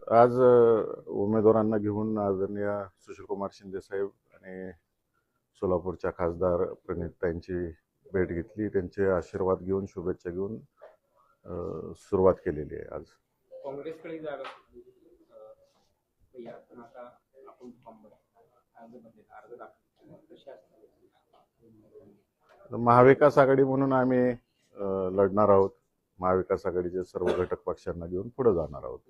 आज उमेदवारांना घेऊन आदरणीय सुशीलकुमार शिंदे साहेब आणि सोलापूरच्या खासदार प्रणितांची भेट घेतली. त्यांचे आशीर्वाद घेऊन, शुभेच्छा घेऊन सुरुवात केलेली आहे. आज काँग्रेसकडे जागा भैया पण आता आपण अर्ज दाखल कशी असतात. महाविकास आघाडी म्हणून आम्ही लढणार आहोत. महाविकास आघाडीचे सर्व घटक पक्षांना घेऊन पुढे जाणार आहोत.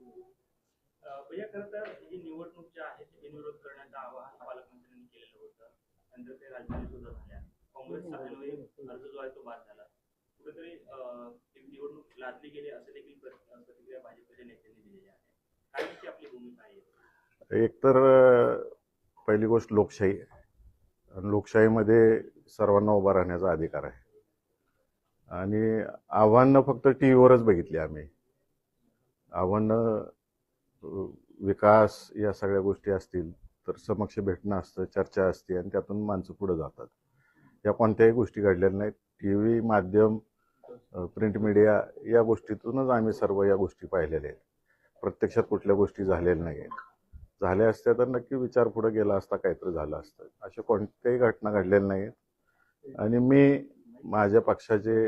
भैया खरं तर ही निवडणूक जी आहे ती बिनविरोध करण्याचं आवाहन पालकमंत्र्यांनी केलेलं होतं. नंतर ते राजधानी सुद्धा झाल्या. काँग्रेसचा अर्ज जो आहे तो बाद झाला. कुठेतरी निवडणूक लादली गेली असे देखील प्रतिक्रिया भाजपच्या नेत्यांनी दिलेली आहे. काय नक्की आपली भूमिका आहे? एक तर पहिली गोष्ट लोकशाही आहे. लोकशाहीमध्ये सर्वांना उभा राहण्याचा अधिकार आहे. आणि आव्हानं फक्त टी व्हीवरच बघितली आम्ही. आव्हानं विकास या सगळ्या गोष्टी असतील तर समक्ष भेटणं असतं, चर्चा असते आणि त्यातून माणसं पुढे जातात. या कोणत्याही गोष्टी घडलेल्या नाहीत. टी व्ही माध्यम, प्रिंट मीडिया या गोष्टीतूनच आम्ही सर्व या गोष्टी पाहिलेल्या आहेत. प्रत्यक्षात कुठल्या गोष्टी झालेल्या नाही आहेत. झाल्या असत्या तर नक्की विचार पुढे गेला असता, काहीतरी झालं असतं. अशा कोणत्याही घटना घडलेल्या नाहीत. आणि मी माझ्या पक्षाचे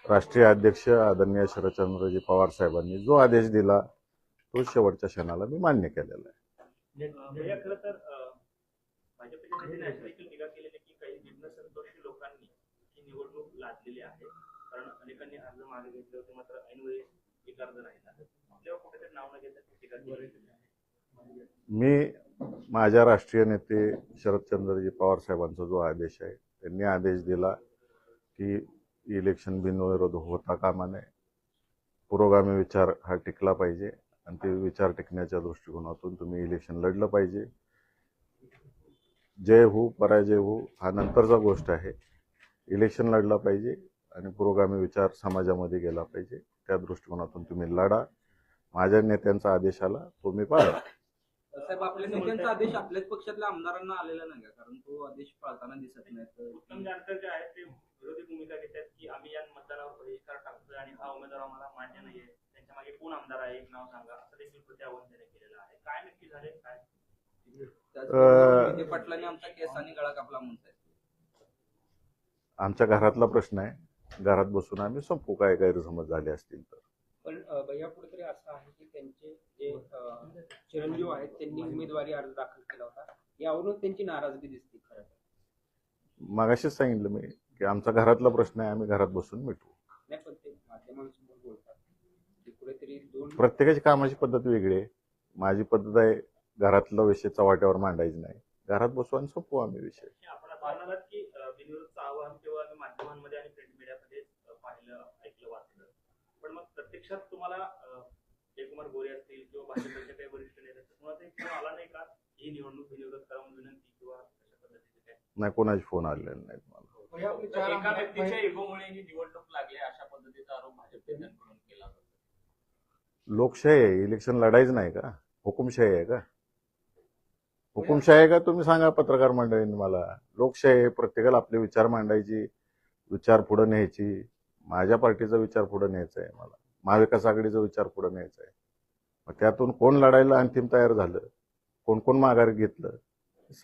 राष्ट्रीय अध्यक्ष आदरणीय शरदचंद्रजी पवार साहेबांनी जो आदेश दिला तो शेवटच्या क्षणाला मी मान्य केलेला आहे. खरं तर भाजपच्या नेत्याने अशी देखील टीका केलेली की काही बिझनेस लोकांनी ही निवडणूक लादलेली आहे. कारण अनेकांनी अर्ज मागे घेतले होते, मात्र ऐनवेळी एक अर्ज राहिला. आपल्यावर कुठेतरी नाव न घेता टीका केली. मी माझ्या राष्ट्रीय नेते शरदचंद्रजी पवार साहेबांचा जो आदेश आहे, त्यांनी आदेश दिला की इलेक्शन बिनविरोध होता कामा नये. पुरोगामी विचार हा टिकला पाहिजे आणि ते विचार टिकण्याच्या दृष्टिकोनातून तुम्ही इलेक्शन लढलं पाहिजे. जय हो पराजय हो हा नंतरचा गोष्ट आहे. इलेक्शन लढला पाहिजे आणि पुरोगामी विचार समाजामध्ये गेला पाहिजे. त्या दृष्टिकोनातून तुम्ही लढा. माझ्या नेत्यांचा आदेश आला तो मी पाळला. साहेब, आपल्या नेत्यांचा आदेश आपल्याच पक्षातल्या आमदारांना आलेला नाही का? कारण तो आदेश पाळताना दिसत नाही. तर उत्तम जानकर जे आहेत ते विरोधी भूमिका घेतात की आम्ही या मतदानावर बहिष्कार टाकतोय आणि हा उमेदवार आम्हाला मान्य नाहीये. त्यांच्या मागे कोण आमदार आहे एक नाव सांगा, असं देखील प्रत्याहवान त्याने केलेलं आहे. काय नक्की झाले काय? पाटलांनी आमचा केसांनी गळा कापला म्हणतात. आमच्या घरातला प्रश्न आहे. घरात बसून आम्ही संपू काय गैरसमज झाले असतील तर. पण भैया कुठेतरी असं आहे की त्यांचे जे चिरंजीव आहेत त्यांनी उमेदवारी अर्ज दाखल केला होता, यावरून त्यांची नाराजगी दिसते. खरं मगाशीच सांगितलं मी की आमचा घरातला प्रश्न आहे, आम्ही घरात बसून मिटवू. नाही, पण ते माध्यमांसमोर बोलतात की कुठेतरी प्रत्येकाची कामाची पद्धत वेगळी आहे. माझी पद्धत आहे घरातला विषय चव्हाट्यावर मांडायची नाही, घरात बसू आणि संपवू आम्ही विषय. आपण म्हणालात की बिनविरोधचं आवाहन केवळ माध्यमांमध्ये आणि प्रिंट मीडियामध्ये पाहिलं, ऐकलं, वाचलं. पण मग प्रत्यक्षात तुम्हाला जयकुमार गोरे असतील किंवा भाजपचे काही वरिष्ठ नेते तुम्हाला फोन आला नाही का ही निवडणूक बिनविरोध करा म्हणून विनंती किंवा अशा पद्धतीचे काय? नाही, कोणाचे फोन आलेले नाहीत मला. एका व्यक्तीच्या इगोमुळे ही निवडणूक लागली अशा पद्धतीचा आरोप भाजप नेत्यांकडून केला जातो. लोकशाही आहे, इलेक्शन लढायचं नाही का? हुकुमशाही आहे का? हुकुमशाही आहे का तुम्ही सांगा पत्रकार मंडळींनी मला. लोकशाही आहे, प्रत्येकाला आपले विचार मांडायची, विचार पुढे न्यायची. माझ्या पार्टीचा विचार पुढे न्यायचा आहे, मला महाविकास आघाडीचा विचार पुढे न्यायचा आहे. मग त्यातून कोण लढायला अंतिम तयार झालं, कोण कोण माघार घेतलं,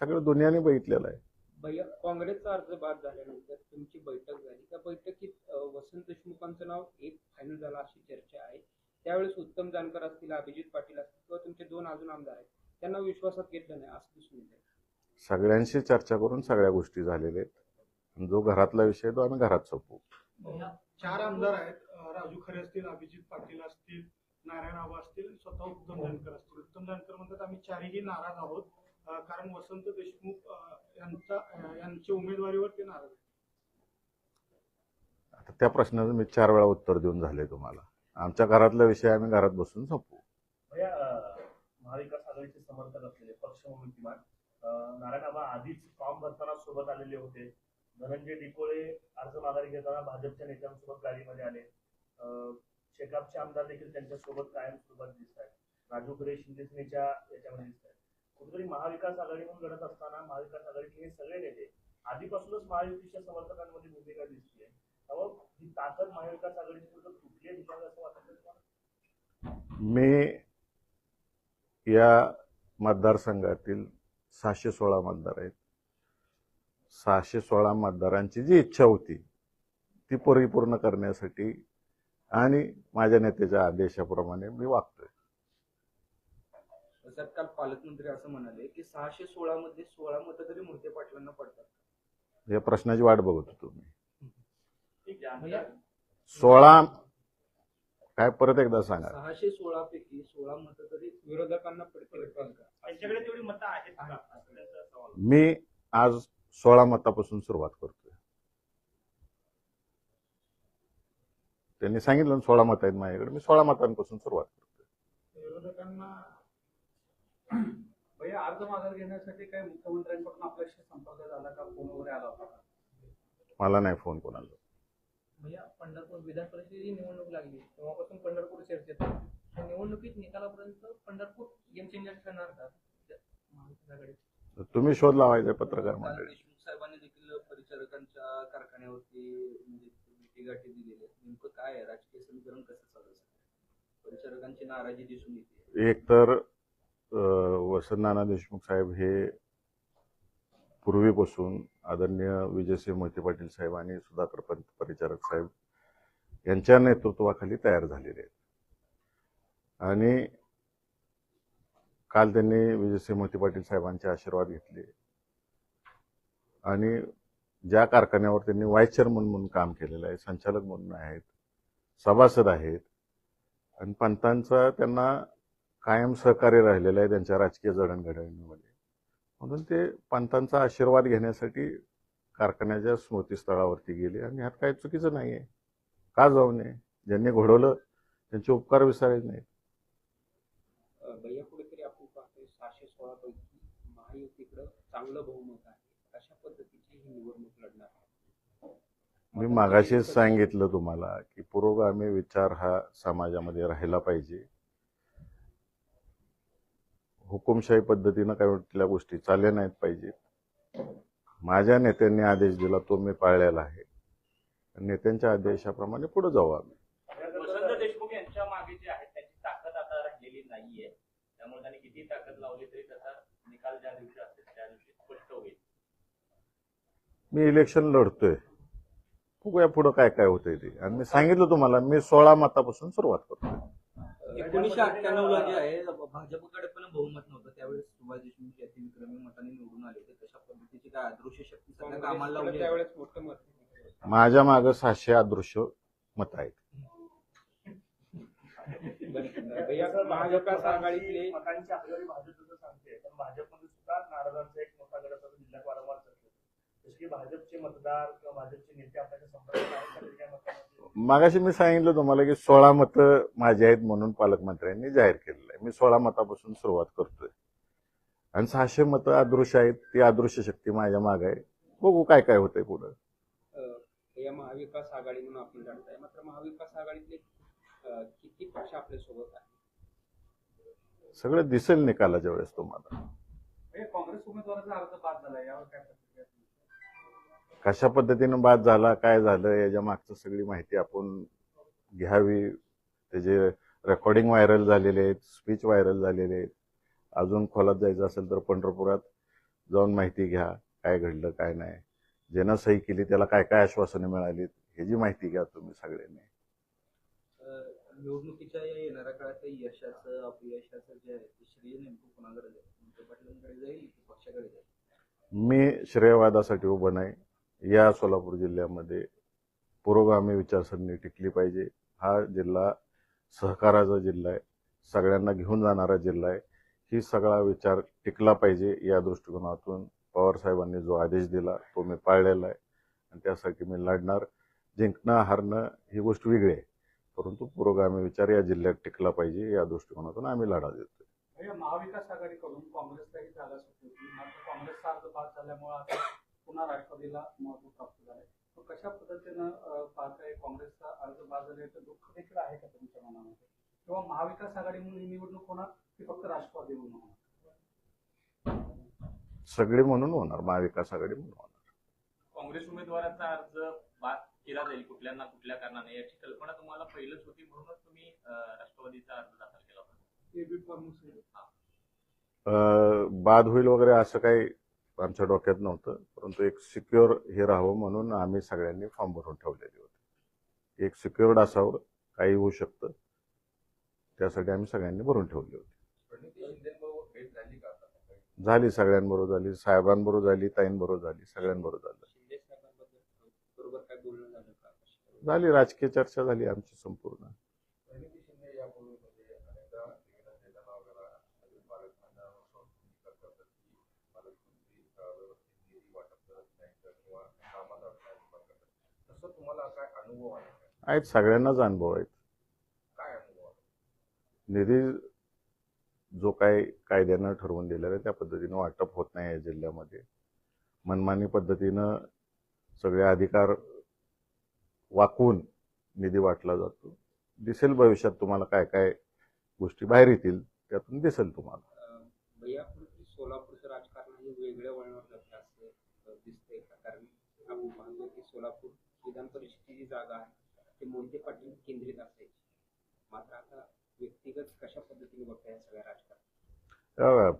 सगळं दुनियाने बघितलेलं आहे. भैया, काँग्रेसचा अर्ज बाद झाल्यानंतर तुमची बैठक झाली. त्या बैठकीत वसंत देशमुखांचं नाव एक फायनल झालं अशी चर्चा आहे. त्यावेळेस उत्तम जानकर असतील, अभिजित पाटील असतील किंवा तुमचे दोन अजून आमदार आहेत, त्यांना विश्वासात घेतलं नाही असं दिसून येतं. सगळ्यांशी चर्चा करून सगळ्या गोष्टी झालेल्या आहेत. जो घरातला विषय तो आम्ही घरात संपवू. 4 आमदार आहेत. राजू खरे असतील, अभिजित पाटील असतील, नारायण आबा असतील, स्वतः उत्तम जानकर असतील. उत्तम जानकर म्हणतात आम्ही 4ही नाराज आहोत कारण वसंत देशमुख यांच्या उमेदवारीवर ते नाराज आहेत. आता त्या प्रश्नाचं मी 4 वेळा उत्तर देऊन झाले तुम्हाला. आमच्या घरातला विषय आम्ही घरात बसून संपवू. महाविकास आघाडीचे समर्थक असलेले पक्ष किमान नारायण आबा आधीच फॉर्म भरताना सोबत आलेले होते. धनंजय डिकोळे अर्ज माघारी घेताना भाजपच्या नेत्यांसोबत गाडीमध्ये आले. शेकापचे आमदार देखील त्यांच्यासोबत कायम सोबत दिसत आहेत. राजू खरे शिंदे सेनेच्या याच्यामध्ये दिसत आहेत. कुठेतरी महाविकास आघाडी म्हणून लढत असताना महाविकास आघाडीचे हे सगळे नेते आधीपासूनच महायुतीच्या समर्थकांमध्ये भूमिका दिसते. त्यामुळे ही ताकद महाविकास आघाडीची कुठं तुटली आहे असं वाटतं तुम्हाला? मी या मतदारसंघातील 616 मतदार आहेत. 616 मतदारांची जी इच्छा होती ती परिपूर्ण करण्यासाठी आणि माझ्या नेत्याच्या आदेशाप्रमाणे मी वागतोय. सर, काल पालकमंत्री असं म्हणाले की 616 मध्ये 16 मतं तरी मोहिते पाटलांना पडतात. या प्रश्नाची वाट बघत होतो मी. ठीक आहे. भैया, 16 काय परत एकदा सांगा. 616 पैकी 16 मतं तरी विरोधकांना पडतील का? त्यांच्याकडे तेवढी मतं आहेत का असं त्यांचा सवाल. मी आज 16 मतापासून सुरुवात करतोय. त्यांनी सांगितलं ना 16 मत आहेत माझ्याकडे, मी 16 मतांपासून सुरुवात करतोय. विरोधकांना भैया अर्ज माघार घेण्यासाठी काय मुख्यमंत्र्यांकडून आपल्याशी संपर्क झाला का? फोन वगैरे आला होता का? मला नाही फोन कोणाला. भैया, पंढरपूर विधान परिषदेची निवडणूक लागली तेव्हापासून पंढरपूर चर्चेत आहे. त्या निवडणुकीत निकालापर्यंत पंढरपूर गेम चेंजर ठरणार का महाविकास आघाडी? तुम्ही शोध लावायचा पत्रकार काल मंडळी. देशमुख साहेबांनी देखील परिचारकांच्या कारखान्यावरती म्हणजे भेटीगाठी दिलेल्या आहेत. नेमकं काय आहे, राजकीय समीकरण कसं चालू आहे? परिचारकांची नाराजी दिसून येते. एक तर वसंतनाना देशमुख साहेब हे पूर्वीपासून आदरणीय विजयसिंह मोहिते पाटील साहेब आणि सुधाकर पंत परिचारक साहेब यांच्या नेतृत्वाखाली तयार झालेले आहेत. आणि काल त्यांनी विजयसिंह मोहिते पाटील साहेबांचे आशीर्वाद घेतले आणि ज्या कारखान्यावर त्यांनी व्हाईस चेअरमन म्हणून काम केलेलं आहे, संचालक म्हणून आहेत, सभासद आहेत आणि पंतांचा त्यांना कायम सहकार्य राहिलेलं आहे त्यांच्या राजकीय जडणघडणीमध्ये. म्हणून ते पंतांचा आशीर्वाद घेण्यासाठी कारखान्याच्या स्मृतीस्थळावरती गेले आणि ह्यात काही चुकीचं नाही आहे. का जाऊ नये? ज्यांनी घडवलं त्यांचे उपकार विसरायचे नाहीत. भैया, कुठेतरी आपण पाहतोय 616 पैकी महायुतीकडे चांगलं बहुमत आहे. अशा पद्धतीची ही निवडणूक लढणार आहे. मी मागाशीच सांगितलं तुम्हाला की पुरोगामी विचार हा समाजामध्ये राहिला पाहिजे. हुकुमशाही पद्धतीनं काही कुठल्या गोष्टी चालल्या नाहीत पाहिजे. माझ्या नेत्यांनी आदेश दिला तो मी पाळलेला आहे. नेत्यांच्या आदेशाप्रमाणे पुढे जाऊ आम्ही. वसंत देशमुख यांच्या मागे जे आहे त्याची ताकद आता राहिलेली नाहीये. त्यामुळे त्यांनी किती ताकद लावली तरी त्याचा निकाल ज्या दिवशी असेल त्या दिवशी स्पष्ट होईल. मी इलेक्शन लढतोय, बघूया पुढं काय काय होतंय ते. आणि मी सांगितलं तुम्हाला मी 16 मतापासून सुरुवात करतोय. 1998 ला जे आहे भाजपकडे पण बहुमत नव्हतं. त्यावेळेस सुभाष देशमुख यातील विक्रमी मताने निवडून आले होते. तशा पद्धतीची काय अदृश्य शक्ती सध्या कामाला लावली त्यावेळेस मोठं मत. माझ्या मागे 700 अदृश्य मत आहेत. महाविकास आघाडीतले मतांची आघाडी भाजपचं सांगते, पण भाजपमध्ये सुद्धा नाराजांचा एक मोठा गट असतो जिल्ह्यात वारंवार चर्चेत. जसे की भाजपचे मतदार किंवा भाजपचे नेते आपल्याच्या संपर्कात आहेत का त्या मतांमध्ये? मागाशी मी सांगितलं तुम्हाला की 16 मतं माझी आहेत म्हणून पालकमंत्र्यांनी जाहीर केलेलं आहे. मी 16 मतापासून सुरुवात करतोय आणि 600 मतं अदृश्य आहेत. ती अदृश्य शक्ती माझ्या मागे आहे. बघू काय काय होतंय पुढं. या महाविकास आघाडी म्हणून आपण लढताय, मात्र महाविकास आघाडीतले किती पक्ष आपल्या सोबत आहे? सगळं दिसेल निकालाच्या वेळेस तुम्हाला. काँग्रेस उमेदवाराचा अर्ज बाद झाला, यावर काय प्रतिक्रिया? कशा पद्धतीनं बाद झाला, काय झालं, याच्या मागचं सगळी माहिती आपण घ्यावी. त्याचे रेकॉर्डिंग व्हायरल झालेले आहेत, स्पीच व्हायरल झालेले आहेत. अजून खोलात जायचं असेल तर पंढरपुरात जाऊन माहिती घ्या, काय घडलं काय नाही, ज्यानं सही केली त्याला काय काय आश्वासने मिळाली, ह्याची माहिती घ्या तुम्ही सगळ्यांनी. निवडणुकीच्या या येणाऱ्या काळात यशाचं अपयशाचं जे आहे ते श्रेय नेमकं कोणाकडे जाईल? मोहिते पाटलांकडे जाईल की पक्षाकडे जाईल? मी श्रेयवादासाठी उभं नाही. या सोलापूर जिल्ह्यामध्ये पुरोगामी विचारसरणी टिकली पाहिजे. हा जिल्हा सहकाराचा जिल्हा आहे, सगळ्यांना घेऊन जाणारा जिल्हा आहे. ही सगळा विचार टिकला पाहिजे या दृष्टिकोनातून पवार साहेबांनी जो आदेश दिला तो मी पाळलेला आहे आणि त्यासाठी मी लढणार. जिंकणं हारणं ही गोष्ट वेगळी आहे, परंतु पुरोगामी विचार या जिल्ह्यात टिकला पाहिजे या दृष्टिकोनातून आम्ही लढा देतोय. महाविकास आघाडीकडून काँग्रेसलाही जागा सुटली होती, मात्र काँग्रेसचा अर्ज बाद झाल्यामुळे आता पुन्हा राष्ट्रवादीला महत्व प्राप्त झालंय. कशा पद्धतीनं पाहताय? काँग्रेसचा अर्ज बाद झाल्याचं दुःख देखील आहे का तुमच्या मनामध्ये? किंवा महाविकास आघाडी म्हणून ही निवडणूक होणार की फक्त राष्ट्रवादी म्हणून होणार? सगळे म्हणून होणार, महाविकास आघाडी म्हणून होणार. काँग्रेस उमेदवाराचा अर्ज बाद केला जाईल कुठल्या ना कुठल्या कारणाने याची कल्पना तुम्हाला पहिलंच होती, म्हणूनच तुम्ही राष्ट्रवादीचा अर्ज दाखल केला होता. बाद होईल वगैरे असं काही आमच्या डोक्यात नव्हतं, परंतु एक सिक्युअर हे राहावं म्हणून आम्ही सगळ्यांनी फॉर्म भरून ठेवलेले होते. एक सिक्युअर्ड असावं, काही होऊ शकतं, त्यासाठी आम्ही सगळ्यांनी भरून ठेवले होते. झाली, सगळ्यांबरोबर झाली, साहेबांबरोबर झाली, ताईंबरोबर झाली, सगळ्यांबरोबर झाली. शिंदे साहेबांबद्दल बरोबर काय बोलणं झालं का? झाली, राजकीय चर्चा झाली आमची संपूर्ण. आहेत, सगळ्यांनाच अनुभव आहेत. निधी जो काही कायद्यानं ठरवून दिलेला आहे त्या पद्धतीनं वाटप होत नाही या जिल्ह्यामध्ये. मनमानी पद्धतीनं सगळे अधिकार वाकवून निधी वाटला जातो. दिसेल भविष्यात तुम्हाला काय काय गोष्टी बाहेर येतील, त्यातून दिसेल तुम्हाला. भैया सोलापूरचं राजकारण हे वेगळ्या वळणावर जातं असं दिसतंय का? कारण आपण पाहतो की सोलापूर विधान परिषदेची जागा आहे ते मोहिते पाटील केंद्रित असायची, मात्र आता व्यक्तिगत कशा पद्धतीने बघताय या सगळ्या राजकारण?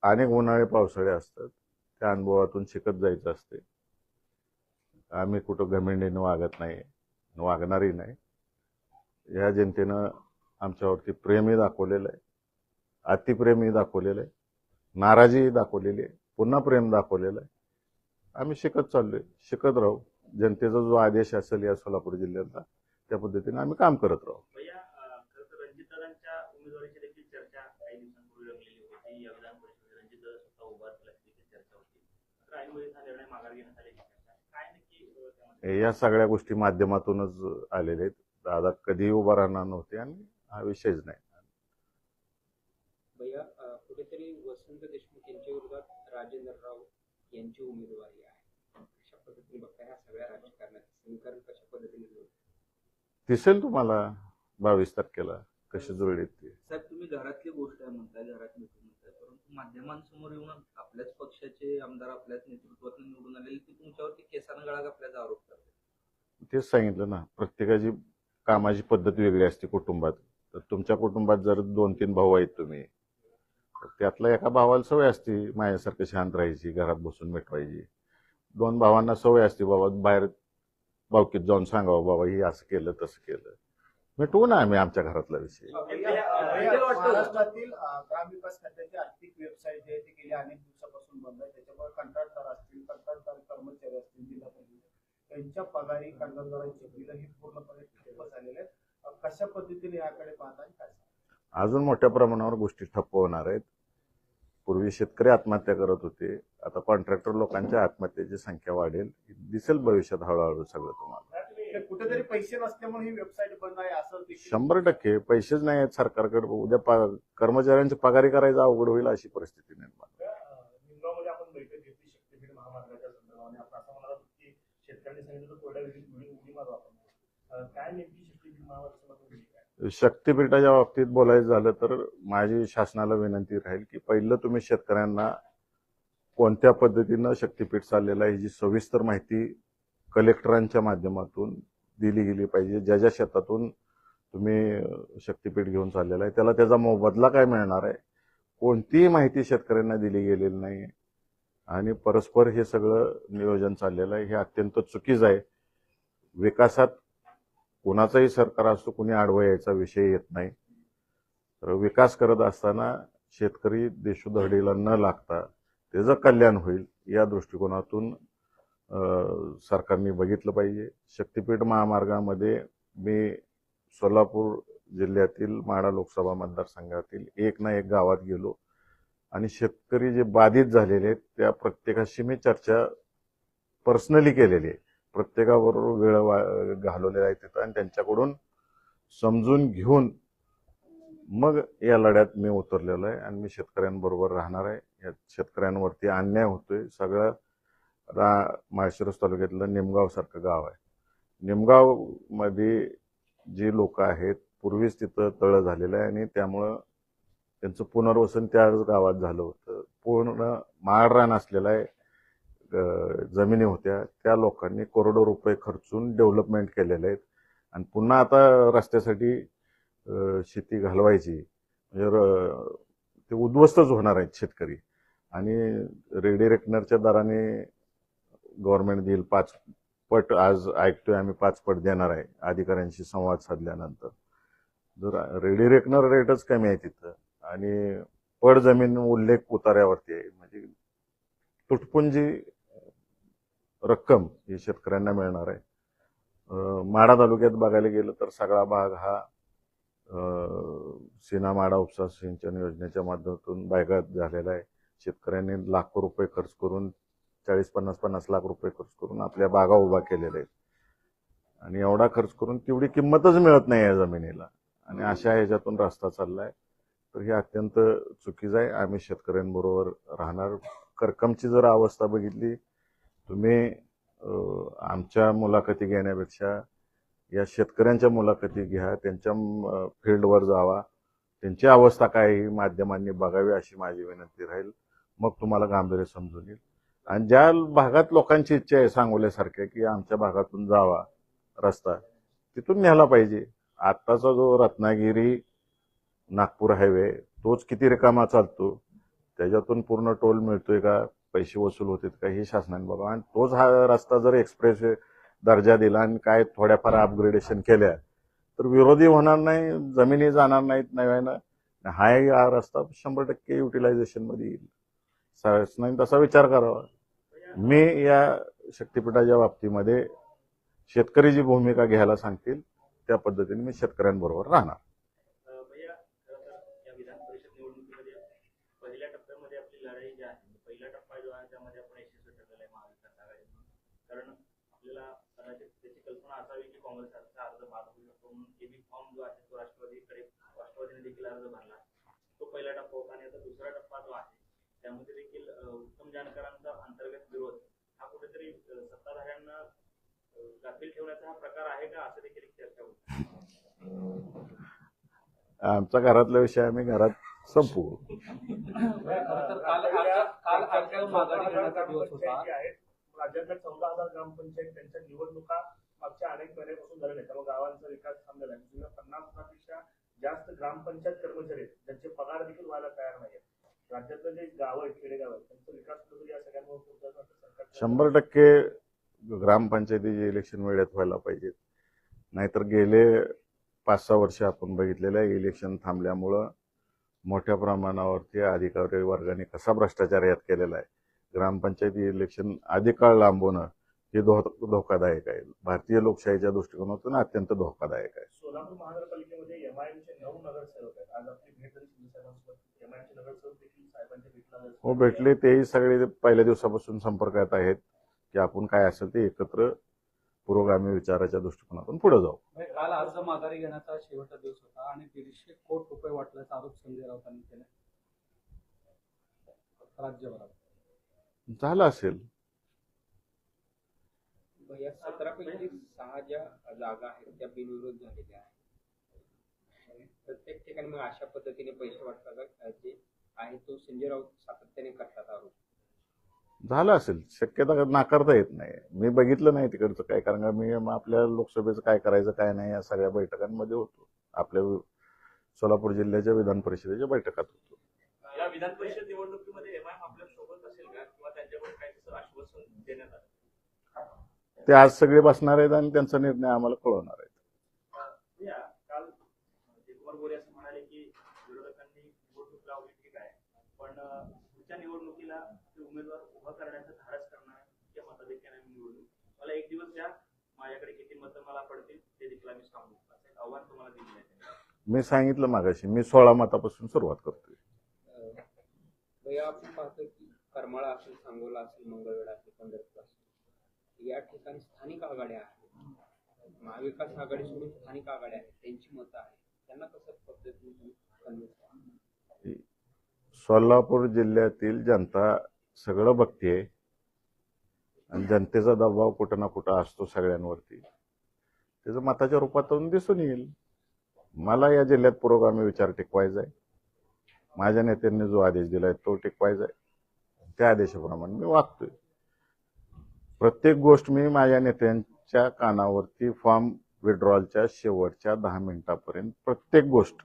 अनेक उन्हाळे पावसाळे असतात, त्या अनुभवातून शिकत जायचं असते. आम्ही कुठं घमेंडीनं वागत नाही, वागणारही नाही. या जनतेनं आमच्यावरती प्रेमही दाखवलेलं आहे, अतिप्रेमही दाखवलेलं आहे, नाराजीही दाखवलेली आहे, पुन्हा प्रेम दाखवलेलं आहे. आम्ही शिकत चाललोय, शिकत राहू. जनतेचा जो आदेश असेल या सोलापूर जिल्ह्यातला त्या पद्धतीने आम्ही काम करत राहू. भैया खरं तर रणजितदादांच्या उमेदवारीची देखील चर्चा काही दिवसांपूर्वी रंगलेली होती. या विधान परिषदेत रणजितदादा स्वतः उभा असल्याची देखील चर्चा होती. तर ऐनवेळी हा निर्णय माघार घेण्यात आल्याची चर्चा आहे. काय नक्की त्यामध्ये? या सगळ्या गोष्टी माध्यमातूनच आलेल्या आहेत. दादा कधीही उभा राहणार नव्हते आणि हा विषयच नाही. भैया कुठेतरी वसंत देशमुख यांच्या विरोधात राजेंद्र राव यांची उमेदवारी आहे. कशा पद्धतीने बघताय ह्या सगळ्या राजकारणात समीकरण कशा पद्धतीने जुळतं? दिसेल तुम्हाला 22 तारखेला कशी जुळलीत ती. साहेब, तुम्ही घरातली गोष्ट आहे म्हणताय, घरात मिटून म्हणताय, परंतु माध्यमांसमोर येऊन आपल्याच पक्षाचे आमदार आपल्याच नेतृत्वात निवडून आलेले ते तुमच्यावरती केसानं गळा घातल्याचा आरोप करतात. तेच सांगितलं ना, प्रत्येकाची कामाची पद्धत वेगळी असते कुटुंबात. तर तुमच्या कुटुंबात जर 2-3 भाऊ आहेत तुम्ही, तर त्यातल्या एका भावाला सवय असते माझ्यासारखं शांत राहायची, घरात बसून मिटवायची. 2 भावांना सवय असते बाबा बाहेर बावकीत जाऊन सांगावं बाबा ही असं केलं तसं केलं. मिटवू ना आम्ही आमच्या घरातला विषय. महाराष्ट्रातील ग्रामविकास खात्याची आर्थिक वेबसाईट जी आहे ती गेल्या अनेक दिवसापासून बंद आहे. त्याच्यामुळे कंत्राटदार असतील, कंत्राटदार कर्मचारी असतील, जिल्हा परिषद यांच्या पगारी, कंत्राटदारांची बिलं ही पूर्णपणे ठप्प झालेले आहेत. कशा पद्धतीने याकडे पाहता आणि काय? अजून मोठ्या प्रमाणावर गोष्टी ठप्प होणार आहेत. पूर्वी शेतकरी आत्महत्या करत होते, आता कॉन्ट्रॅक्टर लोकांच्या आत्महत्येची संख्या वाढेल. दिसेल भविष्यात हळूहळू सगळं तुम्हाला. कुठेतरी पैसे नसल्यामुळे ही वेबसाईट बंद आहे असं 100% पैसेच नाही आहेत सरकारकडे. उद्या कर्मचाऱ्यांची पगारी करायचं अवघड होईल अशी परिस्थिती निर्माण. निमगावमध्ये आपण बैठक घेतली शक्तीपीठ महामार्गाच्या संदर्भाने. आपण असं म्हणाला की शेतकऱ्यांनी सांगितलं तर कोरड्या उडी मारू आपण. काय नेमकी शक्तीपीठ महामार्गाच्या शक्तीपीठाच्या बाबतीत बोलायचं झालं तर माझी शासनाला विनंती राहील की पहिलं तुम्ही शेतकऱ्यांना कोणत्या पद्धतीनं शक्तीपीठ चाललेलं आहे याची सविस्तर माहिती कलेक्टरांच्या माध्यमातून दिली गेली पाहिजे. ज्या ज्या शेतातून तुम्ही शक्तीपीठ घेऊन चाललेला आहे त्याला त्याचा मोबदला काय मिळणार आहे, कोणतीही माहिती शेतकऱ्यांना दिली गेलेली नाही. आणि परस्पर हे सगळं नियोजन चाललेलं आहे, हे अत्यंत चुकीचं आहे. विकासात कोणाचंही सरकार असतो, कुणी आडवं यायचा विषय येत नाही. तर विकास करत असताना शेतकरी देशोधडीला न लागता त्याचं कल्याण होईल या दृष्टिकोनातून सरकारने बघितलं पाहिजे. शक्तीपीठ महामार्गामध्ये मी सोलापूर जिल्ह्यातील माढा लोकसभा मतदारसंघातील एक ना एक गावात गेलो आणि शेतकरी जे बाधित झालेले आहेत त्या प्रत्येकाशी मी चर्चा पर्सनली केलेली आहे. प्रत्येकाबरोबर वेळ घालवलेला आहे तिथं आणि त्यांच्याकडून समजून घेऊन मग या लढ्यात मी उतरलेलो आहे आणि मी शेतकऱ्यांबरोबर राहणार आहे. या शेतकऱ्यांवरती अन्याय होतोय. सगळं माळशिरस तालुक्यातलं निमगाव सारखं गाव आहे. निमगाव मध्ये जी लोक आहेत पूर्वीच तिथं तळ झालेलं आहे आणि त्यामुळं त्यांचं पुनर्वसन त्याच गावात झालं होतं. पूर्ण माळरान असलेला आहे, जमिनी होत्या, त्या लोकांनी करोडो रुपये खर्चून डेव्हलपमेंट केलेले आहेत आणि पुन्हा आता रस्त्यासाठी शेती घालवायची म्हणजे ते उद्ध्वस्तच होणार आहेत शेतकरी. आणि रेडी रेकनरच्या दराने गव्हर्नमेंट देईल 5 पट, आज ऐकतोय आम्ही 5 पट देणार आहे अधिकाऱ्यांशी संवाद साधल्यानंतर. जर रेडी रेकनर रेटच कमी आहे तिथं आणि पड जमीन उल्लेख उतार्यावरती आहे, म्हणजे तुटपुंजी रक्कम ही शेतकऱ्यांना मिळणार आहे. माढा तालुक्यात बघायला गेलं तर सगळा भाग हा सीना माढा उपसा सिंचन योजनेच्या माध्यमातून बायगात झालेला आहे. शेतकऱ्यांनी लाखो रुपये खर्च करून 40-50 लाख रुपये खर्च करून आपल्या बागा उभा केलेल्या आहेत आणि एवढा खर्च करून तेवढी किंमतच मिळत नाही या जमिनीला आणि अशा ह्याच्यातून रस्ता चाललाय. तर हे अत्यंत चुकीचं आहे. आम्ही शेतकऱ्यांबरोबर राहणार. करकमची जर अवस्था बघितली, तुम्ही आमच्या मुलाखती घेण्यापेक्षा या शेतकऱ्यांच्या मुलाखती घ्या, त्यांच्या फील्डवर जावा, त्यांची अवस्था काय ही माध्यमांनी बघावी अशी माझी विनंती राहील. मग तुम्हाला गांभीर्य समजून येईल. आणि ज्या भागात लोकांची इच्छा आहे सांगोल्यासारख्या की आमच्या भागातून जावा रस्ता, तिथून न्यायला पाहिजे. आत्ताचा जो रत्नागिरी नागपूर हायवे तोच किती रिकामा चालतो, त्याच्यातून पूर्ण टोल मिळतोय का, पैसे वसूल होतात का, हे शासनाने बघा. आणि तोच हा रस्ता जर एक्सप्रेस दर्जा दिला आणि काय थोड्याफार अपग्रेडेशन केल्या तर विरोधी होणार नाही, जमिनी जाणार नाहीत नव्यानं. हा रस्ता 100% युटिलायझेशन मध्ये येईल. शासनाने तसा विचार करावा. मी या शक्तीपीठाच्या बाबतीमध्ये शेतकरी जी भूमिका घ्यायला सांगतील त्या पद्धतीने मी शेतकऱ्यांबरोबर राहणार. भैया खरं तर या विधान परिषद निवडणुकीमध्ये पहिल्या टप्प्यामध्ये आपली लढाई जी आहे, पहिला टप्पा जो आहे त्यामध्ये आपण यशस्वी ठरलेला आहे महाविकास आघाडीतून. कारण आपल्याला कदाचित त्याची कल्पना असावी की काँग्रेसचा अर्ज बाद होऊ शकतो म्हणून एबी फॉर्म जो आहे तो राष्ट्रवादीने देखील अर्ज भरला. तो पहिला टप्पा होता आणि आता दुसरा टप्पा जो आहे त्यामध्ये देखील उत्तम जानकरांचा अंतर्गत विरोध हा कुठेतरी सत्ताधाऱ्यांना गाफील ठेवण्याचा हा प्रकार आहे का, असं देखील एक चर्चा होती. आमचा घरातला विषय आम्ही घरात संपवू. राज्यातल्या 14,000 ग्रामपंचायत त्यांच्या निवडणुका मागच्या अनेक महिन्यापासून झालेल्या आहेत. त्यामुळे गावांचा विकास थांबलेला आहे. 50,000पेक्षा जास्त ग्रामपंचायत कर्मचारी आहेत ज्यांचे पगार देखील व्हायला तयार नाहीत. राज्यातलं जे गाव आहेत, खेडेगाव आहेत, त्यांचा विकास कुठेतरी या सगळ्यांमुळे होत सरकार 100% ग्रामपंचायतीचे इलेक्शन वेळेत व्हायला पाहिजेत. नाहीतर गेले 5-6 वर्ष आपण बघितलेलं आहे इलेक्शन थांबल्यामुळं मोठ्या प्रमाणावरती अधिकारी वर्गाने कसा भ्रष्टाचार यात केलेला आहे. ग्रामपंचायती इलेक्शन अधिक काळ लांबवणं हे धोकादायक आहे. भारतीय लोकशाहीच्या दृष्टिकोनातून अत्यंत धोकादायक आहे. सोलापूर महानगरपालिकेमध्ये एमआयएमचे 9 नगरसेवक आहेत. आज आपली भेट झाली शिंदेसाहेबांसोबत. एमआयएमचे नगरसेवक देखील साहेबांच्या भेटला हो भेटले, तेही सगळे पहिल्या दिवसापासून संपर्कात आहेत की आपण काय असेल ते एकत्र पुरोगामी विचाराच्या दृष्टिकोनातून पुढे जाऊ. काल अर्ज माघारी घेण्याचा शेवटचा दिवस होता आणि 150 कोटी रुपये वाटल्याचा आरोप संजय राऊतांनी केला राज्यभरात. झालं असेल. या 17पैकी 6 ज्या जागा आहेत त्या बिनविरोध झालेल्या आहेत. प्रत्येक ठिकाणी मग अशा पद्धतीने पैसे वाटतात जे आहे तो संजय राऊत सातत्याने करतात आरोप. झालं असेल, शक्यता नाकारता येत नाही. मी बघितलं नाही तिकडचं काय, कारण का मी आपल्या लोकसभेचं काय करायचं काय नाही या सगळ्या बैठकांमध्ये होतो. आपल्या सोलापूर जिल्ह्याच्या विधान परिषदेच्या बैठकात होतो. या विधान परिषद निवडणुकीमध्ये एमआयएम आपल्या सोबत असेल का किंवा त्यांच्याकडून काही तसं आश्वासन देण्यात आलं? ते आज सगळे बसणार आहेत आणि त्यांचा निर्णय आम्हाला कळवणार आहे. काल कुमार गोरे असं म्हणाले की विरोधकांनी निवडणूक लावली ठीक आहे, पण पुढच्या निवडणुकीला ते उमेदवार उभा करण्याचं धाडस करणार या मताधिक्याने निवडणूक. मला एक दिवस द्या, माझ्याकडे किती मतं मला पडतील ते देखील आम्ही सांगू, असं एक आव्हान तुम्हाला दिलं आहे. मी सांगितलं मागाशी, मी 16 मतापासून सुरुवात करतोय. आपण पाहतो की करमाळा असेल, सांगोला असेल, मंगळवेढा असेल, पंढरपूर असेल, या ठिकाणी स्थानिक आघाड्या आहेत. महाविकास आघाडी सोडून स्थानिक आघाड्या आहेत, त्यांची मतं आहेत. त्यांना कसं पद्धतीने कन्व्हिन्स करा? सोलापूर जिल्ह्यातील जनता सगळं बघते आणि जनतेचा दबाव कुठं ना कुठं असतो सगळ्यांवरती. त्याचं मताच्या रूपातून दिसून येईल. मला या जिल्ह्यात पुरोगामी विचार टिकवायचा आहे. माझ्या नेत्यांनी जो आदेश दिलाय तो टिकवायचा आहे. त्या आदेशाप्रमाणे मी वागतोय. प्रत्येक गोष्ट मी माझ्या नेत्यांच्या कानावरती फॉर्म विड्रॉलच्या शेवटच्या 10 मिनिटापर्यंत प्रत्येक गोष्ट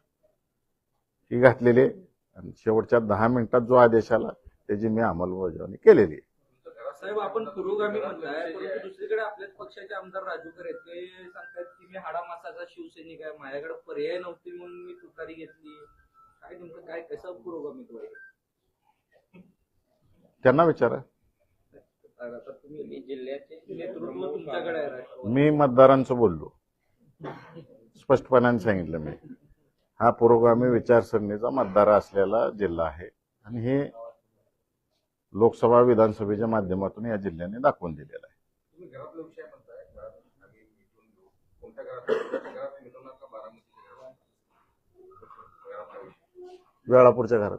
ही घातलेली. आणि शेवटच्या 10 मिनिटात जो आदेश आला त्याची मी अंमलबजावणी केलेली आहे. साहेब आपण पुरोगामी म्हणताय, परंतु दुसरीकडे आपल्याच पक्षाचे आमदार राजूकर आहेत, ते सांगतात की मी हाडामासाचा शिवसैनिक आहे, माझ्याकडे पर्याय नव्हते म्हणून मी तुतारी घेतली. काय नेमकं काय कसं पुरोगामित्व आहे? त्यांना विचारा. आता तुम्ही जिल्ह्याचे नेतृत्व तुमच्याकडे आहे. मी मतदारांचं बोललो, स्पष्टपणाने सांगितलं मी. हा पुरोगामी विचारसरणीचा मतदार असलेला जिल्हा आहे आणि हे लोकसभा विधानसभेच्या माध्यमातून या जिल्ह्याने दाखवून दिलेलं आहे. तुम्ही घरातला विषय म्हणताय, घरात आम्ही मिटून घेऊ. कोणत्या घरात मिटवणार का बारामतीच्या घरात? वेळापूरच्या घरात